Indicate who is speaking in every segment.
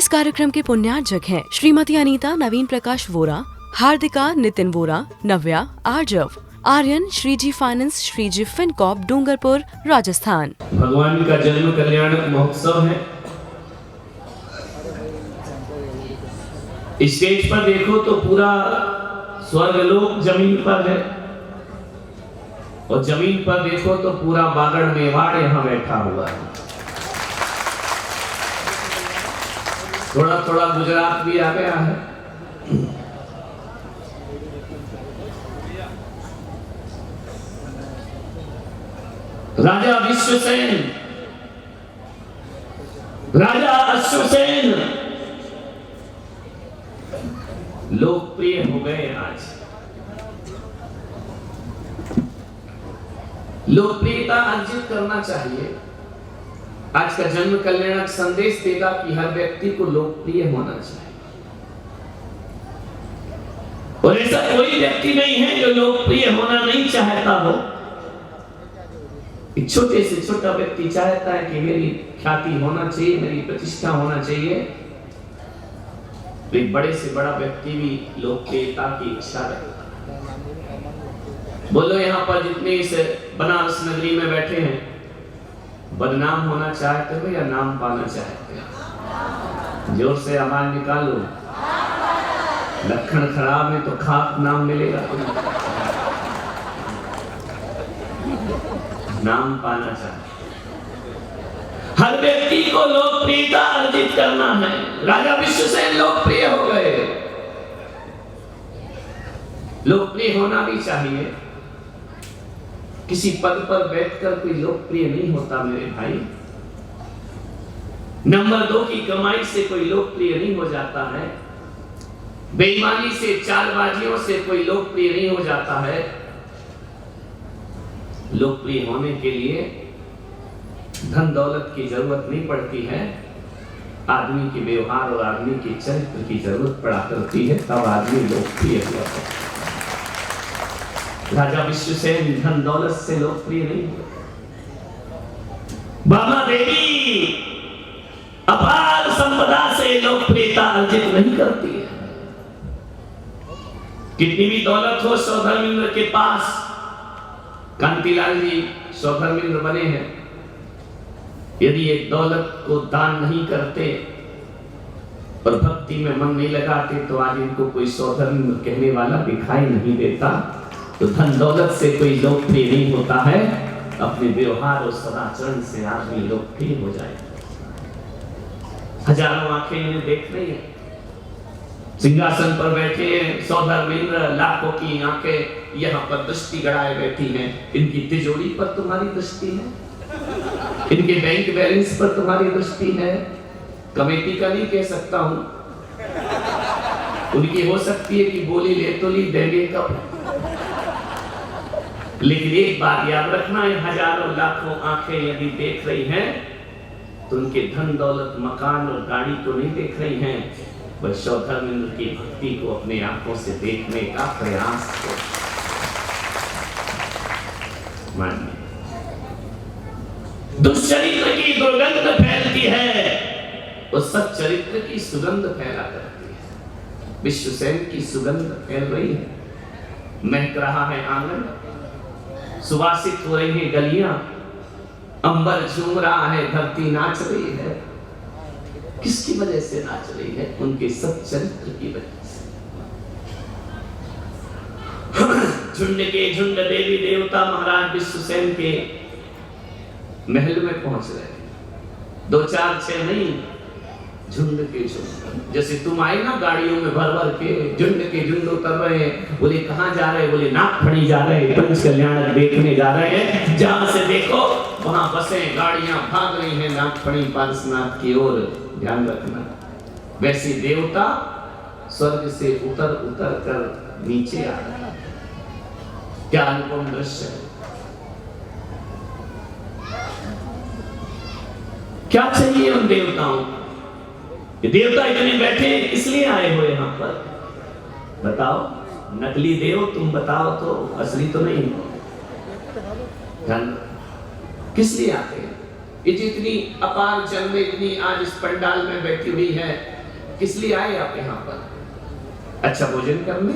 Speaker 1: इस कार्यक्रम के पुण्यार्जक हैं श्रीमती अनीता नवीन प्रकाश वोरा, हार्दिका नितिन वोरा, नव्या आर्जव, आर्यन श्रीजी फाइनेंस, श्रीजी फिनकॉप, डूंगरपुर, राजस्थान।
Speaker 2: भगवान का जन्म कल्याणक महोत्सव है। स्टेज पर देखो तो पूरा स्वर्गलोक जमीन पर है और जमीन पर देखो तो पूरा बागड़ मेवाड़ यहाँ बैठा हुआ है। थोड़ा थोड़ा गुजरात भी आ गया है। राजा विश्वसेन, राजा अश्वसेन लोकप्रिय हो गए। आज लोकप्रियता अर्जित करना चाहिए। आज का जन्म कल्याणक संदेश देगा कि हर व्यक्ति को लोकप्रिय होना चाहिए और ऐसा कोई व्यक्ति नहीं है जो लोकप्रिय होना नहीं चाहता हो। छोटे से छोटा व्यक्ति चाहता है कि मेरी ख्याति होना चाहिए, मेरी प्रतिष्ठा होना चाहिए। एक बड़े से बड़ा व्यक्ति भी लोकप्रियता की इच्छा रखता है। बोलो यहाँ पर जितने इस बनारस नगरी में बैठे हैं, बदनाम होना चाहते हो या नाम पाना चाहते हो? जोर से आवाज निकालो। लक्षण खराब है तो खाक नाम मिलेगा। नाम पाना चाहते, हर व्यक्ति को लोकप्रियता अर्जित करना है। राजा विश्वसेन लोकप्रिय हो गए। लोकप्रिय होना भी चाहिए। किसी पद पर बैठकर कोई लोकप्रिय नहीं होता मेरे भाई। नंबर 2 की कमाई से कोई लोकप्रिय नहीं हो जाता है। बेईमानी से, चालबाजियों से कोई लोकप्रिय नहीं हो जाता है। लोकप्रिय होने के लिए धन दौलत की जरूरत नहीं पड़ती है। आदमी के व्यवहार और आदमी के चरित्र की जरूरत पड़ा करती है, तब आदमी लोकप्रिय हुआ है। राजा विश्वसेन धन दौलत से लोकप्रिय नहीं हुए। बाबा देवी अपार संपदा से लोकप्रियता अर्जित नहीं करती है। कितनी भी दौलत हो, सौधर्मेंद्र के पास कांतिलाल जी सौधर्मेंद्र बने हैं। यदि एक दौलत को दान नहीं करते और भक्ति में मन नहीं लगाते तो आज इनको कोई सौधर्मेंद्र कहने वाला दिखाई नहीं देता। तो धन दौलत से कोई लोकप्रिय नहीं होता है, अपने व्यवहार और सदाचरण से आदमी लोकप्रिय हो जाए। हजारों आंखें इन्हें देख रही है। सिंहासन पर बैठे हैं सौधर्मेंद्र, लाखों की आंखें यहाँ पर दृष्टि गड़ाए बैठी हैं। इनकी तिजोरी पर तुम्हारी दृष्टि है, इनके बैंक बैलेंस पर तुम्हारी दृष्टि है। कमेटी का नहीं कह सकता हूं, उनकी हो सकती है कि बोली ले तो ली, देंगे कब। लेकिन एक बात याद रखना, हजारों लाखों आंखें यदि देख रही हैं तो उनके धन दौलत, मकान और गाड़ी को नहीं देख रही हैं, वह सौधर्मेंद्र की भक्ति को अपने आंखों से देखने का प्रयास करो। मानिए, दुष्चरित्र की दुर्गंध फैलती है और सच्चरित्र की सुगंध फैला करती है। विश्वसेन की सुगंध फैल रही है, महक रहा है आंगन, सुवासित हो रही है गलियां, अंबर झूम रहा है, धरती नाच रही है। किसकी वजह से नाच रही है? उनके सच्चरित्र की वजह से। झुंड के झुंड देवी देवता महाराज विश्वसेन के महल में पहुंच रहे। 2 4 6 नहीं, झुंड के झुंड। जैसे तुम आए ना गाड़ियों में भर भर के, झुंड के झुंड उतर रहे हैं। बोले कहां जा रहे? बोले नागफणी जा रहे हैं, पंच कल्याणक देखने जा रहे हैं। जहां से देखो वहां बसें गाड़ियां भाग रही हैं नागफणी पारसनाथ की ओर। ध्यान रखना, वैसे देवता स्वर्ग से उतर उतर कर नीचे आ रहे हैं। क्या अनुपम दृश्य है! क्या चाहिए उन देवताओं को? ये देवता इतने बैठे इसलिए आए हो यहाँ पर? बताओ, नकली देव तुम बताओ तो असली तो नहीं हो। किस लिए आते हैं? ये जितनी अपार जन्म इतनी आज इस पंडाल में बैठी हुई है, किस लिए आए आप यहाँ पर? अच्छा भोजन करने,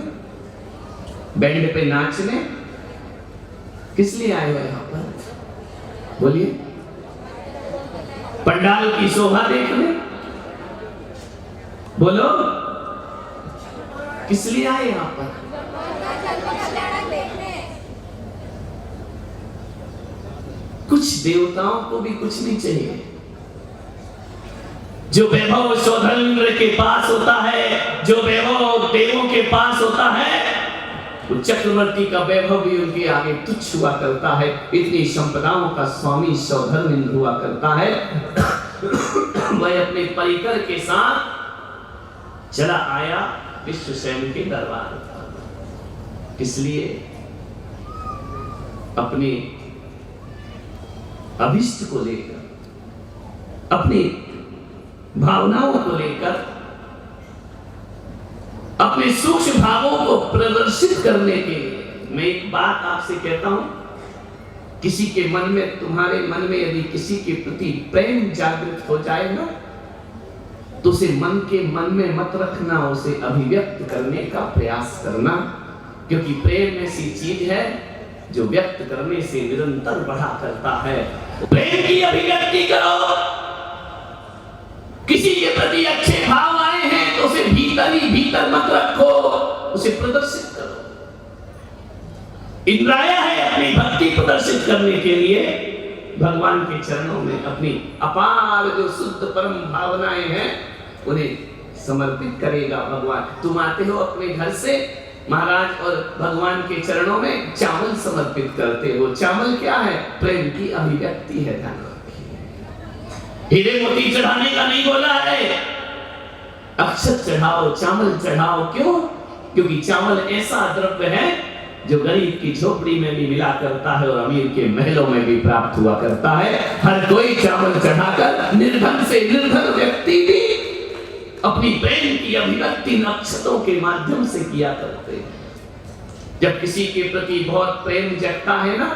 Speaker 2: बैंड पे नाचने, किस लिए आए हो यहाँ पर? बोलिए। पंडाल की शोभा देखने, बोलो किस लिए आए यहाँ पर? कुछ देवताओं को भी कुछ नहीं चाहिए। जो वैभव सौधर्म के पास होता है, जो वैभव देवों के पास होता है, वो चक्रवर्ती का वैभव भी उनके आगे तुच्छ हुआ करता है। इतनी संपदाओं का स्वामी सौधर्म हुआ करता है। वह अपने परिकर के साथ चला आया विश्वसेन के दरबार पर। इसलिए अपने अभिष्ट को लेकर, अपनी भावनाओं को लेकर, अपने सूक्ष्म भावों को प्रदर्शित करने के लिए मैं एक बात आपसे कहता हूं, किसी के मन में, तुम्हारे मन में यदि किसी के प्रति प्रेम जागृत हो जाए ना, तो उसे मन में मत रखना, उसे अभिव्यक्त करने का प्रयास करना, क्योंकि प्रेम ऐसी चीज है जो व्यक्त करने से निरंतर बढ़ा करता है। प्रेम की अभिव्यक्ति करो। किसी के प्रति अच्छे भाव आए हैं तो उसे भीतर ही भीतर मत रखो, उसे प्रदर्शित करो। इंद्राया है अपनी भक्ति प्रदर्शित करने के लिए भगवान के चरणों में अपनी अपार जो शुद्ध परम भावनाएं हैं उन्हें समर्पित करेगा भगवान। तुम आते हो अपने घर से महाराज और भगवान के चरणों में चावल समर्पित करते हो। चावल क्या है? प्रेम की अभिव्यक्ति है। ध्यान रखिए, हीरे मोती चढ़ाने का नहीं बोला है। अक्षत चढ़ाओ, चावल चढ़ाओ। क्यों? क्योंकि चावल ऐसा द्रव्य है जो गरीब की झोपड़ी में भी मिला करता है और अमीर के महलों में भी प्राप्त हुआ करता है। हर कोई चावल चढ़ाकर निर्धन से निर्धन व्यक्ति भी अपनी प्रेम की अभिव्यक्ति नक्षत्रों के माध्यम से किया करते हैं। जब किसी के प्रति बहुत प्रेम जगता है ना,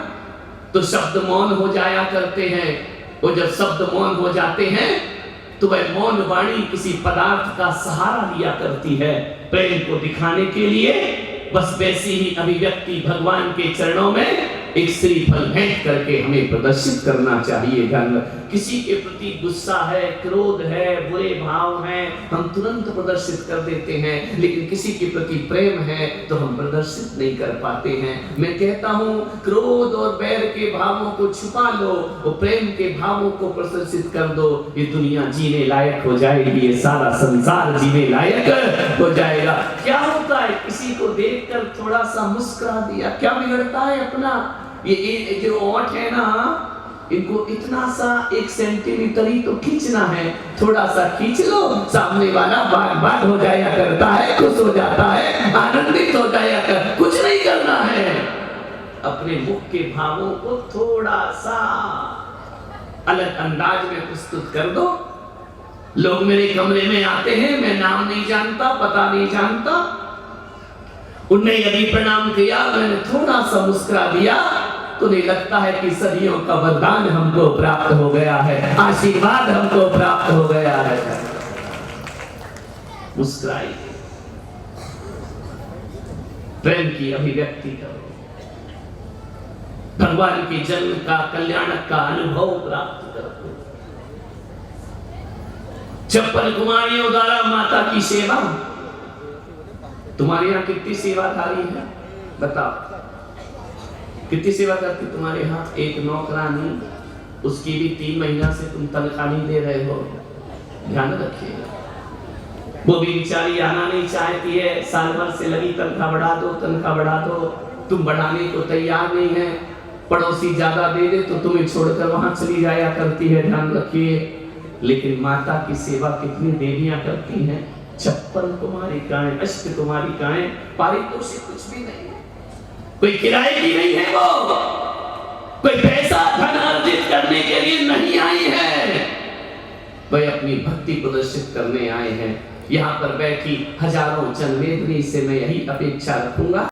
Speaker 2: तो शब्द मौन हो जाया करते हैं। वो जब शब्द मौन हो जाते हैं तो वह मौन वाणी किसी पदार्थ का सहारा लिया करती है प्रेम को दिखाने के लिए। बस वैसी ही अभिव्यक्ति भगवान के चरणों में एक श्रीफल भेंट करके हमें प्रदर्शित करना चाहिए। किसी के प्रति गुस्सा है, क्रोध है, बुरे भाव हैं, हम तुरंत प्रदर्शित कर देते हैं, लेकिन किसी के प्रति प्रेम है तो हम प्रदर्शित नहीं कर पाते हैं। मैं कहता हूँ क्रोध और बैर के भावों को छुपा लो और प्रेम के भावों को प्रदर्शित कर दो। ये दुनिया जीने लायक हो जाएगी, ये सारा संसार जीने लायक हो जाएगा। क्या होता है, किसी को देखकर थोड़ा सा मुस्कुरा दिया, क्या बिगड़ता है अपना? ये जो ओठ है ना, इनको इतना सा 1 सेंटीमीटर ही तो खींचना है। थोड़ा सा खींच लो, सामने वाला बाग हो जाया करता है, खुश हो जाता है, आनंदित हो जाया कर। कुछ नहीं करना है, अपने मुख के भावों को थोड़ा सा अलग अंदाज में प्रस्तुत कर दो। लोग मेरे कमरे में आते हैं, मैं नाम नहीं जानता, पता नहीं जानता, उन्हें यदि प्रणाम किया, मैंने थोड़ा सा मुस्कुरा दिया, तो नहीं लगता है कि सदियों का वरदान हमको प्राप्त हो गया है, आशीर्वाद हमको प्राप्त हो गया है। मुस्कुराइए, प्रेम की अभिव्यक्ति करो, भगवान के जन्म का, कल्याण का अनुभव प्राप्त करो। 56 कुमारियों द्वारा माता की सेवा। तुम्हारे यहाँ कितनी सेवाधारी है बताओ? कितनी सेवा करती तुम्हारे यहाँ? एक नौकरानी, उसकी भी 3 महीना से तुम तनख्वाह नहीं दे रहे हो। ध्यान रखिएगा, वो भी बेचारी आना नहीं चाहती है, साल भर से लगी तनख्वाह बढ़ा दो, तनख्वाह बढ़ा दो। तुम बढ़ाने को तैयार नहीं है। पड़ोसी ज्यादा दे दे तो तुम्हें छोड़कर वहां चली जाया करती है। ध्यान रखिए, लेकिन माता की सेवा कितनी देवियां करती हैं। 56 कुमारिकाएं, अष्ट कुमारिकाएं, पारितोषिक कुछ भी नहीं, कोई किराए की नहीं है, वो कोई पैसा धन अर्जित करने के लिए नहीं आई है, वह अपनी भक्ति प्रदर्शित करने आए हैं। यहाँ पर बैठी हजारों जनवेदनी से मैं यही अपेक्षा रखूंगा।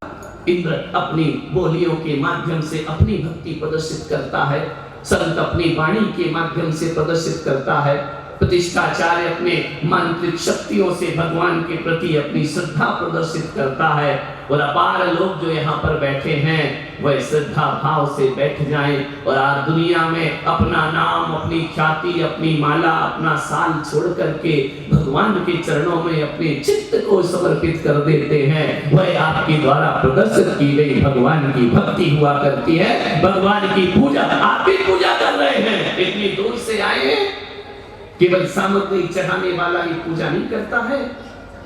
Speaker 2: इंद्र अपनी बोलियों के माध्यम से अपनी भक्ति प्रदर्शित करता है, संत अपनी वाणी के माध्यम से प्रदर्शित करता है। प्रतिष्ठाचार्य अपने मांत्रिक शक्तियों से भगवान के प्रति अपनी श्रद्धा प्रदर्शित करता है और अपार लोग जो यहाँ पर बैठे हैं वह श्रद्धा भाव से बैठ जाएं और आज दुनिया में अपना नाम, अपनी ख्याति, अपनी माला, अपना साल छोड़ करके भगवान के चरणों में अपने चित्त को समर्पित कर देते हैं। वह आपके द्वारा प्रदर्शित की गई भगवान की भक्ति हुआ करती है, भगवान की पूजा। आप भी पूजा कर रहे हैं, इतनी दूर से आए हैं। केवल सामग्री चढ़ाने वाला ही पूजा नहीं करता है,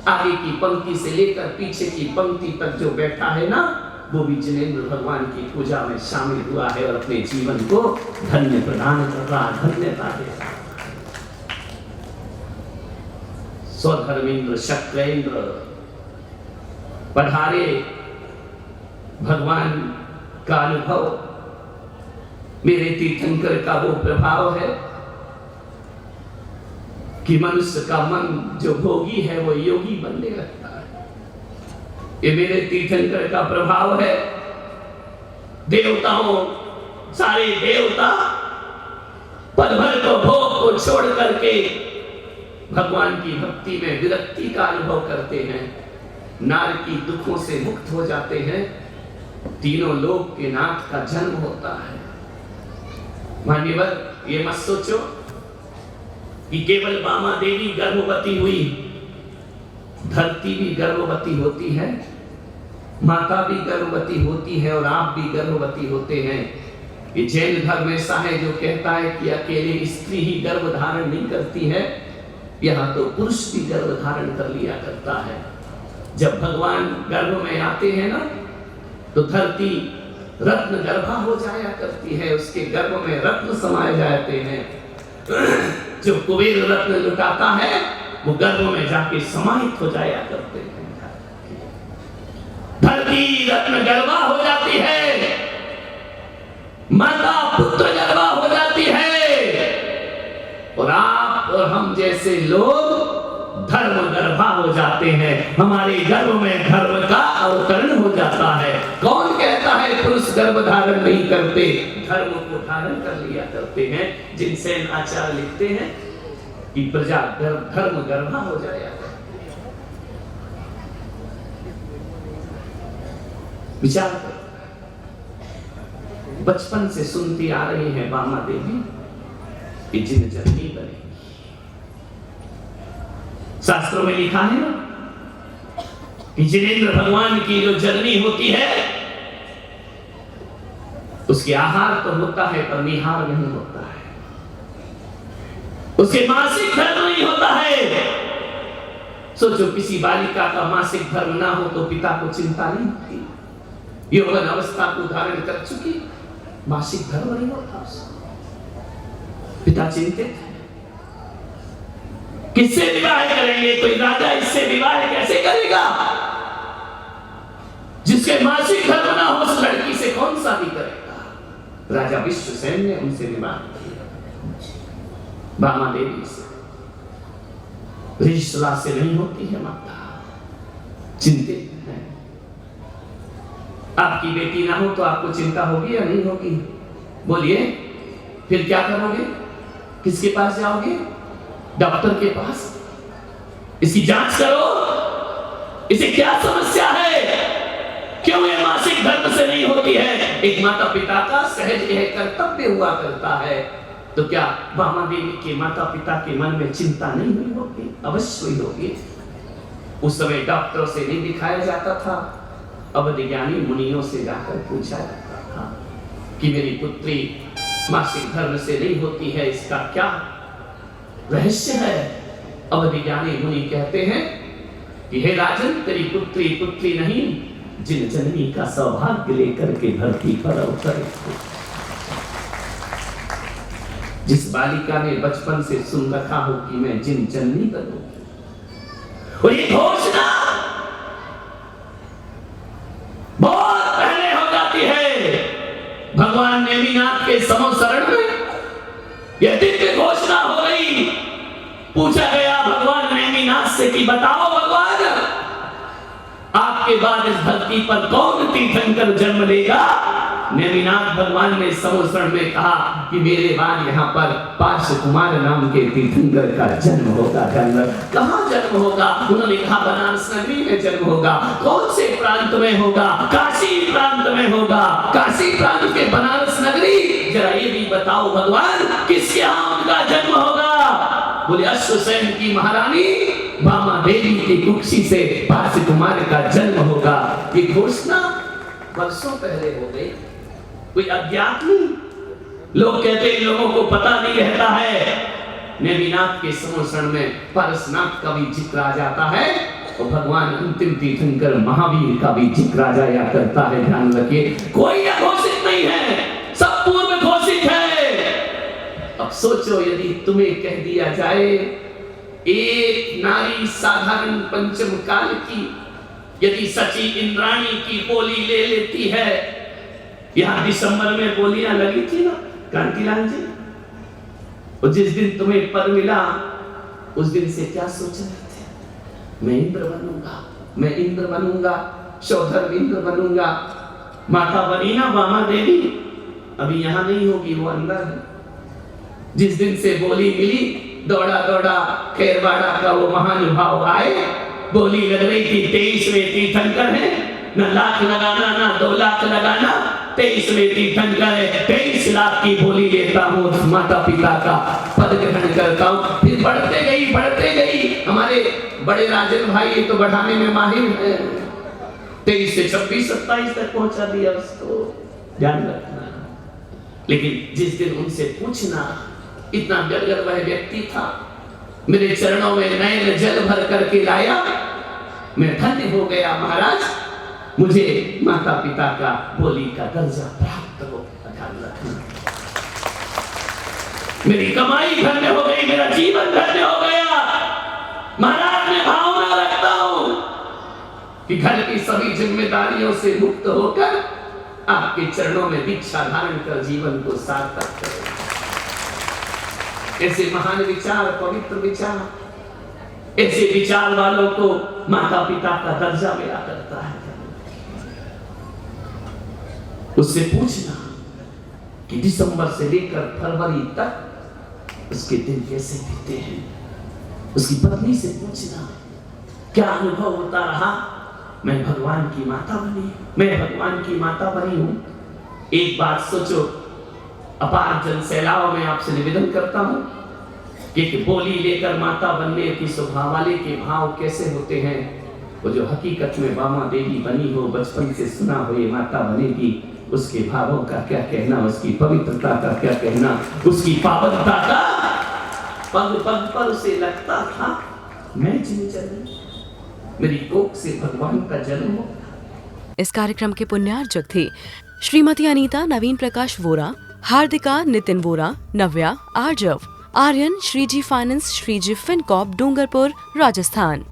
Speaker 2: आगे की पंक्ति से लेकर पीछे की पंक्ति तक जो बैठा है ना, वो भी जिनेंद्र भगवान की पूजा में शामिल हुआ है और अपने जीवन को धन्य प्रदान कर रहा, धन्यता दे रहा। स्वधर्मेंद्र शक्रेंद्र पधारे भगवान का अनुभव, मेरे तीर्थंकर का वो प्रभाव है कि मनुष्य का मन जो भोगी है वो योगी बनने लगता है। ये मेरे तीर्थंकर का प्रभाव है। देवताओं, सारे देवता पल भर को भोग को छोड़ करके भगवान की भक्ति में विरक्ति का अनुभव करते हैं, नारकी दुखों से मुक्त हो जाते हैं, तीनों लोक के नाथ का जन्म होता है। मान्यवर, ये मत सोचो कि केवल बामा देवी गर्भवती हुई, धरती भी गर्भवती होती है, माता भी गर्भवती होती है और आप भी गर्भवती होते हैं। ये जैन धर्म ऐसा है जो कहता है कि अकेले स्त्री ही गर्भ धारण नहीं करती है, यहाँ तो पुरुष भी गर्भ धारण कर लिया करता है। जब भगवान गर्भ में आते हैं ना, तो धरती रत्न गर्भा हो जाया करती है, उसके गर्भ में रत्न समाये जाते हैं। जो कुबेर रत्न लुटाता है वो गर्भ में जाके समाहित हो जाया करते हैं। धरती रत्न गर्भा हो जाती है, माता पुत्र गर्भा हो जाती है, और आप और हम जैसे लोग धर्म गर्भा हो जाते हैं। हमारे गर्भ में धर्म का अवतरण हो जाता है। कौन कहता है पुरुष गर्भ धारण नहीं करते? धर्म को धारण कर लिया करते हैं। जिनसेन आचार्य लिखते हैं कि प्रजा धर्म गर्भा हो जाया करती है। विचार कर, बचपन से सुनती आ रही है बामा देवी कि जिन जननी बने। शास्त्रों में लिखा है ना कि जिनेंद्र भगवान की जो जननी होती है उसके आहार तो होता है पर निहार नहीं होता है, उसके मासिक धर्म नहीं होता है। सोचो किसी बालिका का मासिक धर्म ना हो तो पिता को चिंता नहीं होती। यौवन अवस्था को धारण कर चुकी, मासिक धर्म नहीं होता उसका, पिता चिंतित है किससे विवाह करेंगे। कोई राजा इससे विवाह कैसे करेगा? जिसके मासिक धर्म ना हो उस लड़की से कौन शादी करेगा? राजा विश्वसेन ने उनसे विवाह किया, बामा देवी से। रिश्ता से नहीं होती है माता, चिंतित है। आपकी बेटी ना हो तो आपको चिंता होगी या नहीं होगी? बोलिए, फिर क्या करोगे? किसके पास जाओगे? डॉक्टर के पास। इसकी जांच करो, इसे क्या समस्या है, क्यों ये मासिक धर्म से नहीं होती है? एक माता पिता का सहज यह कर्तव्य हुआ करता है। तो क्या बामा देवी के माता पिता के मन में चिंता नहीं हुई होगी? अवश्य हुई होगी। उस समय डॉक्टरों से नहीं दिखाया जाता था, अवधि ज्ञानी मुनियों से जाकर पूछा जाता था कि मेरी पुत्री मासिक धर्म से नहीं होती है, इसका क्या रहस्य है? अवधि ज्ञानी मुनि कहते हैं कि हे राजन, तेरी पुत्री पुत्री नहीं, जिन जननी का सौभाग्य लेकर के धरती पर अवतरे। जिस बालिका ने बचपन से सुन रखा हो कि मैं जिन जननी बनूंगी, और ये घोषणा बहुत पहले हो जाती है। भगवान नेमिनाथ के समोसरण में यह दिव्य घोषणा हो गई। पूछा गया भगवान नेमिनाथ से कि बताओ भगवान, आपके बाद इस धरती पर कौन तीर्थंकर जन्म लेगा? नेमिनाथ भगवान ने समोसरण में कहा कि मेरे बाद यहाँ पर पार्श्व कुमार नाम के तीर्थंकर का जन्म होगा। कहाँ जन्म होगा? उन्होंने कहा बनारस नगरी में जन्म होगा। कौन से प्रांत में होगा? काशी प्रांत में होगा। काशी प्रांत के बनारस नगरी, जरा ये भी बताओ भगवान किसके यहाँ उनका जन्म होगा? बोले अश्वसेन की महारानी बामा देवी की कुक्षी से पार्श्व कुमार का जन्म होगा। ये घोषणा वर्षों पहले हो गई, कोई अज्ञात नहीं। लोग कहते हैं लोगों को पता नहीं रहता है। नेमिनाथ के समोसरण में पारसनाथ का भी जिक्र आ जाता है और भगवान अंतिम तीर्थंकर महावीर का भी जिक्र आ जाया करता है। ध्यान रखिए, कोई अघोषित नहीं है, सब पूर्व घोषित है। अब सोचो यदि तुम्हें कह दिया जाए एक नारी साधारण पंचम काल की यदि सची इंद्राणी की बोली ले लेती है, यहां दिसंबर में बोलियां लगी थी ना कांतिलाल जी, और जिस दिन तुम्हें पद मिला उस दिन से क्या सोच रहे थे? मैं इंद्र बनूंगा, मैं इंद्र बनूंगा, शौधर इंद्र बनूंगा। माता बनी ना बामा देवी, अभी यहां नहीं होगी, वो अंदर है। जिस दिन से बोली मिली, दौड़ा दौड़ा खेरवाड़ा का वो महानुभाव आए, बोली लग रही थी 23वें तीर्थंकर है, न लाख लगाना ना 2 लाख लगाना, 23वें तीर्थंकर है, 23 लाख की बोली लेता हूँ, माता पिता का पद ग्रहण करता हूँ। फिर बढ़ते गई। हमारे बड़े राजन भाई ये तो बढ़ाने में माहिर है, 23 से 26 27 तक पहुंचा दिया उसको, ध्यान रखना। लेकिन जिस दिन उनसे पूछना, इतना गदगद वह व्यक्ति था, मेरे चरणों में नयन जल भर करके लाया, मैं धन्य हो गया महाराज, मुझे माता पिता का बोली का दर्जा प्राप्त हो। ध्यान रखना, मेरी कमाई धन्य हो गई, मेरा जीवन धन्य हो गया। महाराज मैं भावना रखता हूं कि घर की सभी जिम्मेदारियों से मुक्त होकर आपके चरणों में दीक्षा धारण कर जीवन को सार्थक करें। ऐसे महान विचार, पवित्र विचार, ऐसे विचार वालों को माता पिता का दर्जा मिला करता है। उससे पूछना कि दिसंबर से लेकर फरवरी तक उसके दिन कैसे बीते हैं। उसकी पत्नी से पूछना क्या अनुभव होता रहा। मैं भगवान की माता बनी हूं। एक बात सोचो, अपार जन सैलाव में आपसे निवेदन करता हूं कि बोली लेकर माता बनने की स्वभावाले के भाव कैसे होते हैं। वो जो हकीकत में बामा देवी बनी हो, बचपन से सुना हो ये माता बनेगी, उसके भावों का क्या कहना, उसकी पवित्रता का क्या कहना, उसकी पावनता का। पग पग पर उसे लगता था मैं जिन जन्म, मेरी कोख से भगवान का जन्म हो।
Speaker 1: इस कार्यक्रम के पुण्यार्चक थे श्रीमती अनीता नवीन प्रकाश वोरा, हार्दिका नितिन वोरा, नव्या आर्जव, आर्यन श्रीजी फाइनेंस श्रीजी फिनकॉप डूंगरपुर राजस्थान।